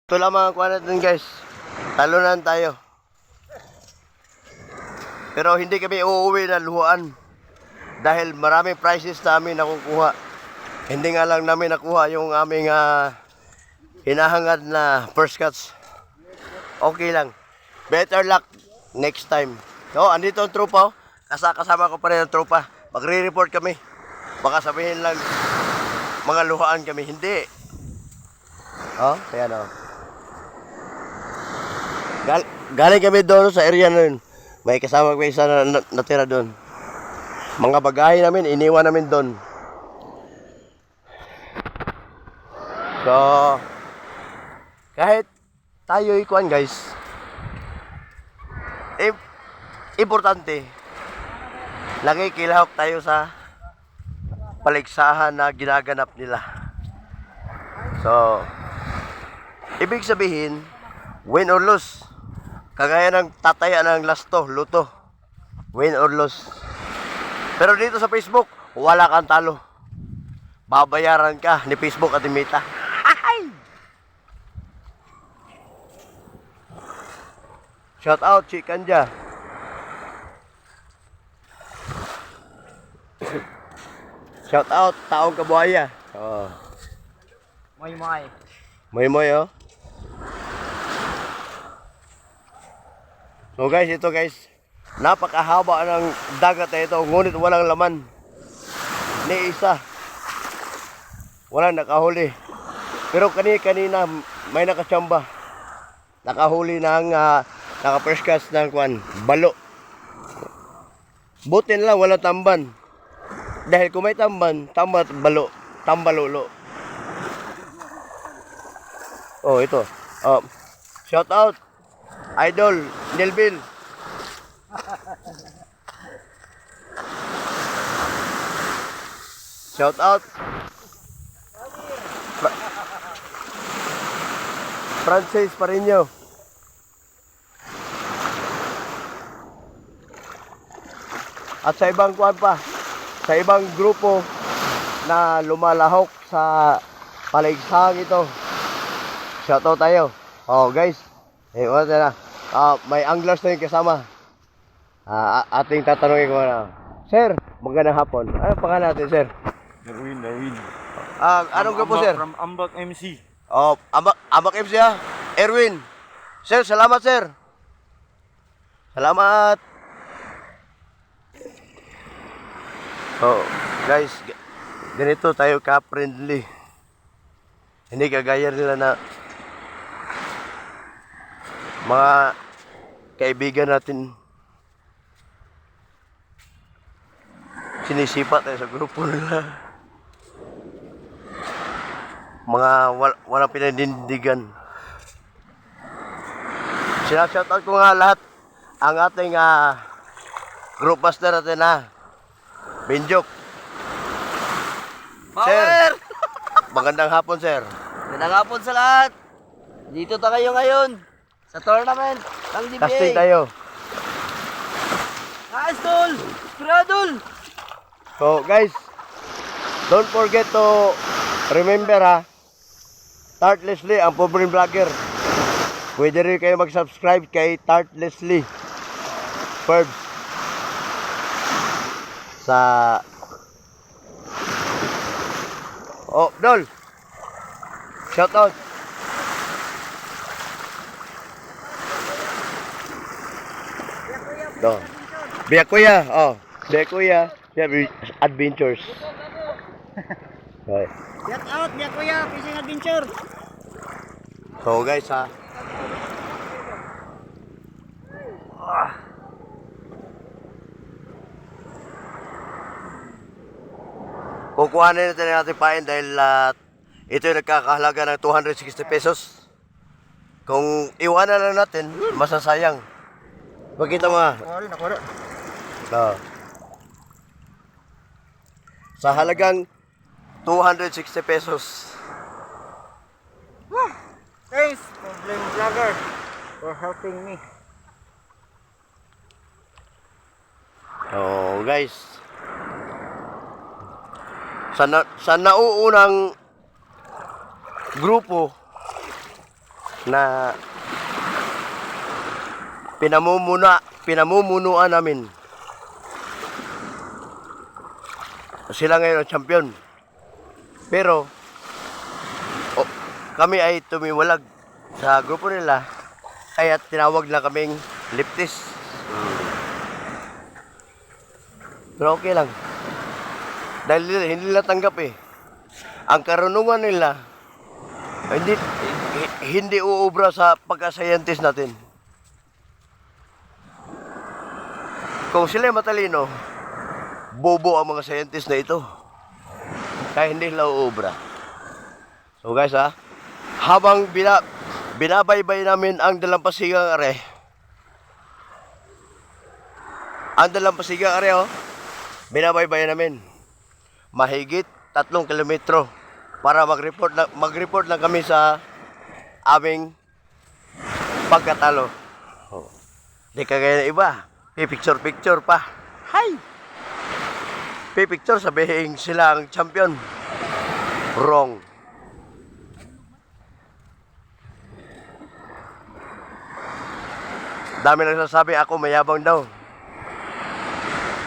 Ito lang mga kuha natin guys. Talunan tayo. Pero hindi kami uuwi na luhaan. Dahil maraming prizes namin nakukuha. Hindi nga lang namin nakuha yung aming hinahangad na first cuts. Okay lang. Better luck next time. So, andito ang tropa. Kasama ko pa rin ang tropa. Magre-report kami. Baka sabihin lang mga luhaan kami. Hindi. Oh, ayan oh. Galing kami doon sa area na yun. May kasama ko isa na natira doon. Mga bagahe namin, iniwan namin doon. So, kahit tayo ikuan guys, importante, nakikilahok tayo sa paligsahan na ginaganap nila. So, ibig sabihin, win or lose. Kagaya ng tataya ng lasto, luto. Win or lose. Pero dito sa Facebook, wala kang talo. Babayaran ka ni Facebook at ni Meta. Shout out, Chikanja. Shout out, Taong Kabuhaya. Oh. Moy moy. Moy moy oh. So guys, ito guys, napakahaba ng dagat na ito, ngunit walang laman. Ni isa. Walang nakahuli. Pero kanina may nakachamba. Nakahuli ng naka-first cast ng balo. Buti na lang walang tamban. Dahil kung may tamban, tambat balo, tambalulo. Oh, ito. Shout out Idol Nelvin. Shout out Francis Parinyo. At sa ibang kuwan pa, sa ibang grupo na lumalahok sa palaigsahan ito. Shout out tayo. Oh guys, wala na. May anglers na yung kasama. Ating tatanungin ko na. Sir, magandang hapon. Ano pangalan natin, sir? Darwin. Anong grupo, sir? From Ambak MC. Oh, Ambak MC ha? Erwin. Sir, salamat, sir. Salamat. Oh, guys, ganito tayo ka-friendly. Hindi kagaya nila na mga kaibigan natin sinisipa tayo sa grupo nila. Mga walang pinanindigan. Sinashoutout ko nga lahat ang ating group master natin Benjok. Power! Sir, magandang hapon, sir. Magandang hapon sa lahat. Dito tayo ngayon sa tournament ng DBA. Casting tayo. Idol! Pradol! So, guys, don't forget to remember Tart Leslie, ang pobreng vlogger. Pwede rin kayo mag-subscribe kay Tart Leslie Verbs sa Dol. Shout out. Do. Biya kuya, Biya kuya, Adventures. Okay. Shout out, Biya Kuya, Fishing Adventure. So guys kukuhanin natin ang ating pain dahil ito yung nagkakahalaga ng 260 pesos. Kung iwanan lang natin, masasayang. Pakita mo Nakura. Sa halagang 260 pesos. Thanks, Problem Vlogger, for helping me. Oh, guys. Sa nauunang grupo na pinamumunuan namin. Sila ngayon ang champion. Pero kami ay tumiwalag sa grupo nila, kaya tinawag na kaming leftist. Pero okay lang. Dahil hindi nila tanggap eh. Ang karunungan nila hindi uubra sa pagka-scientist natin. Kung sila matalino, bobo ang mga scientist na ito. Kaya hindi nila uubra. So guys habang binabaybay namin ang dalampasigang are. Ang dalampasigang are binabaybay namin. Mahigit 3 kilometro para mag-report lang kami sa aming pagkatalo. Di kagaya na iba, picture pa. Hay! Picture sabihin sila ang champion. Wrong. Dami nang sasabi ako mayabang daw.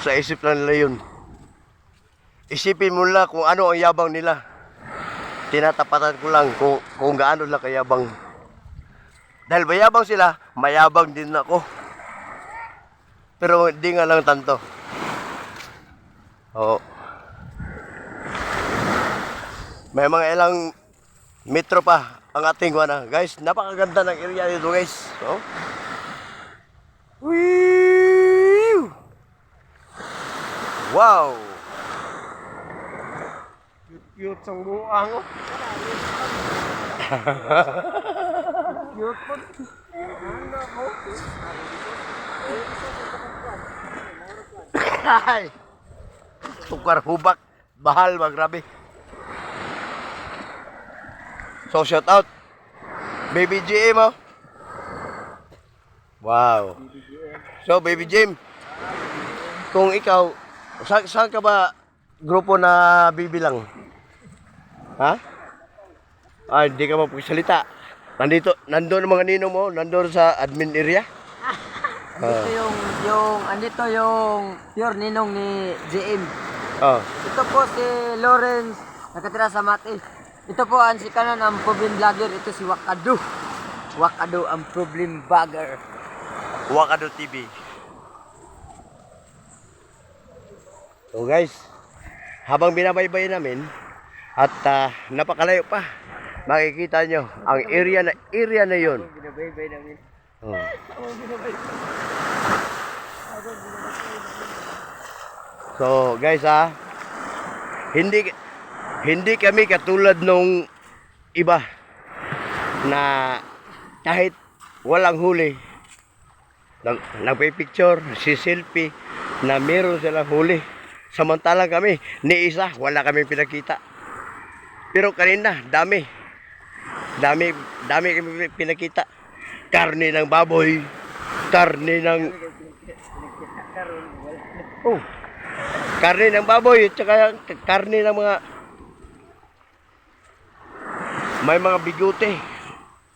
Sa isip lang nila yun. Isipin mo lang kung ano ang yabang nila. Tinatapatan ko lang kung gaano lang kayabang. Dahil mayabang sila, mayabang din ako. Pero hindi nga lang tanto. Oo. May mga ilang metro pa ang ating wana. Guys, napakaganda ng area dito guys. So, wow! Cute sang buang oh. Cute po. Ano ko? Ay! Tukar hubak. Bahal ba? Grabe. So, shout out. Baby GM oh. Wow. So, Baby Jim, kung ikaw, saan ka ba grupo na bibilang? Ha? Hindi ka mapagsalita. Nandun ang mga ninong mo, nandun sa admin area. Andito yung pure ninong ni JM. Oh. Ito po si Lawrence, nakatira sa Mati. Ito po ang sikanan ng problem vlogger. Ito si Wakado. Wakado ang problem vlogger. Wakado TV. So guys, habang binabaybay namin at napakalayo pa, makikita nyo ang area na yun. Binabaybay namin. Oh. So guys hindi kami katulad nung iba na kahit walang huli nagpipicture, si selfie na meron silang huli. Samantalang kami, ni isa, wala kami pinakita. Pero kanina, dami kami pinakita. Karne ng baboy, karne ng karne ng baboy, at saka karne ng may mga bigote,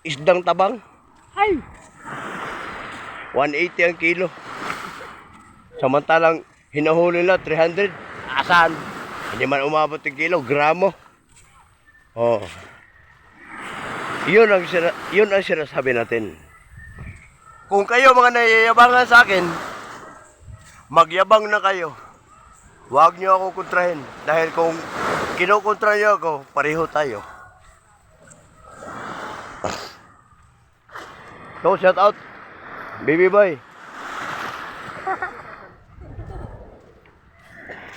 isdang tabang. Ay! 180 ang kilo. Samantalang hinahuli nila 300. Asan? Hindi man umabot ng kilo, gramo. Oh. Yun ang sinasabi natin. Kung kayo mga nayayabangan sa akin, magyabang na kayo. Huwag nyo ako kontrahin. Dahil kung kinukontra nyo ako, pareho tayo. So, shout out, baby boy.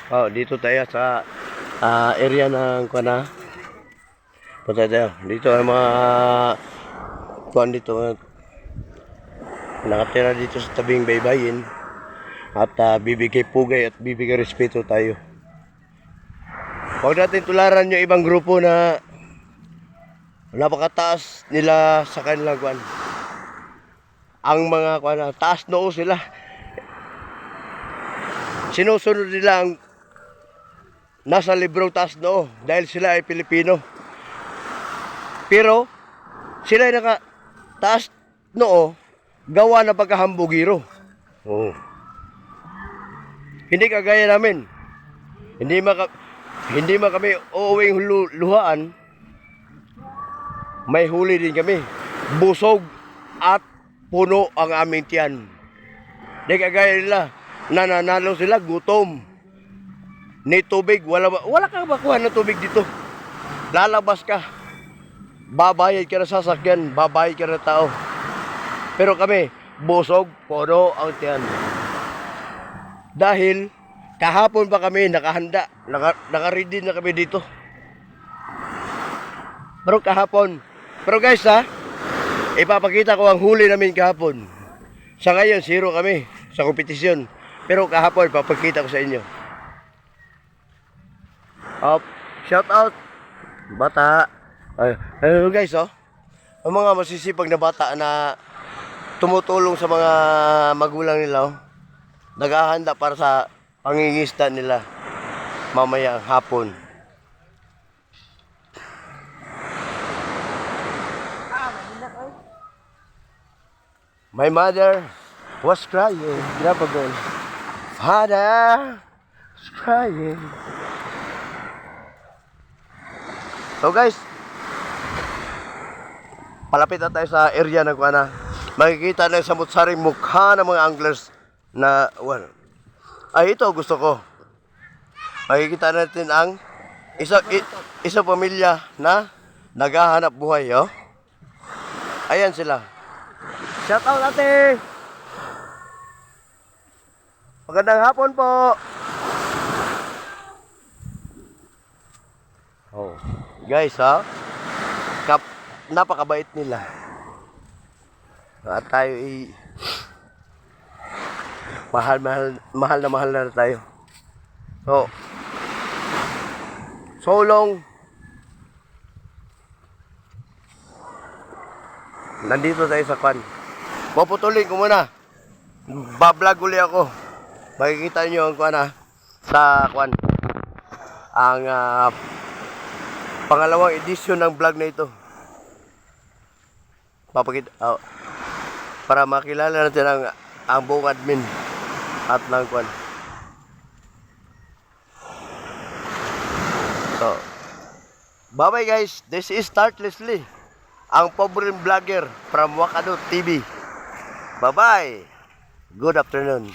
Oh, dito tayo sa area ng kuana. Punta tayo. Dito ang mga kuan dito. Nakatira dito sa tabing baybayin. At bibigay pugay at bibigay respeto tayo. Huwag natin tularan yung ibang grupo na napakataas nila sa kanilang kuan. Ang mga kuan, taas noo sila. Sinusunod nila ang nasa librong taas noo dahil sila ay Pilipino. Pero sila ay taas noo, gawa na pagkahambugiro. Oo. Hindi kagaya namin. Hindi man kami uuwing luhaan. May huli din kami. Busog at puno ang aming tiyan. Hindi kagaya nila. Nananalo sila, gutom. Ni tubig, wala kang makuha ng tubig dito. Lalabas ka. Babayad ka na sasakyan, babayad ka na tao. Pero kami, busog, puno ang tiyan. Dahil kahapon pa kami nakahanda, naka-ready na kami dito. Pero kahapon, pero guys ha, ipapakita ko ang huli namin kahapon. Sa ngayon, 0 kami sa kompetisyon. Pero kahapon, ipapakita ko sa inyo. Shout out, bata. Ayun guys, oh. Ang mga masisipag na bata na tumutulong sa mga magulang nila, oh. Naghahanda para sa pangingista nila mamaya hapon. My mother was crying. Ginapagon. Father was crying. So guys, palapit na tayo sa area ng kuana. Makikita na sa mutsaring mukha ng mga anglers na ay ito gusto ko. Makikita natin ang isa pamilya na naghahanap buhay, oh. Ayan sila. Shout out ate. Magandang hapon po. Oh, guys, ha? Napakabait nila. At tayo mahal na tayo. So long. Nandito tayo sa kwan. Puputulin ko muna. Bablog uli ako. Makikita niyo ang kwan sa kwan. Ang pangalawang edisyon ng vlog na ito. Papakita para makilala natin ang buong admin at ng kwan. So, bye-bye guys. This is Start Leslie, ang pobreng vlogger from Wakado TV. Bye-bye. Good afternoon.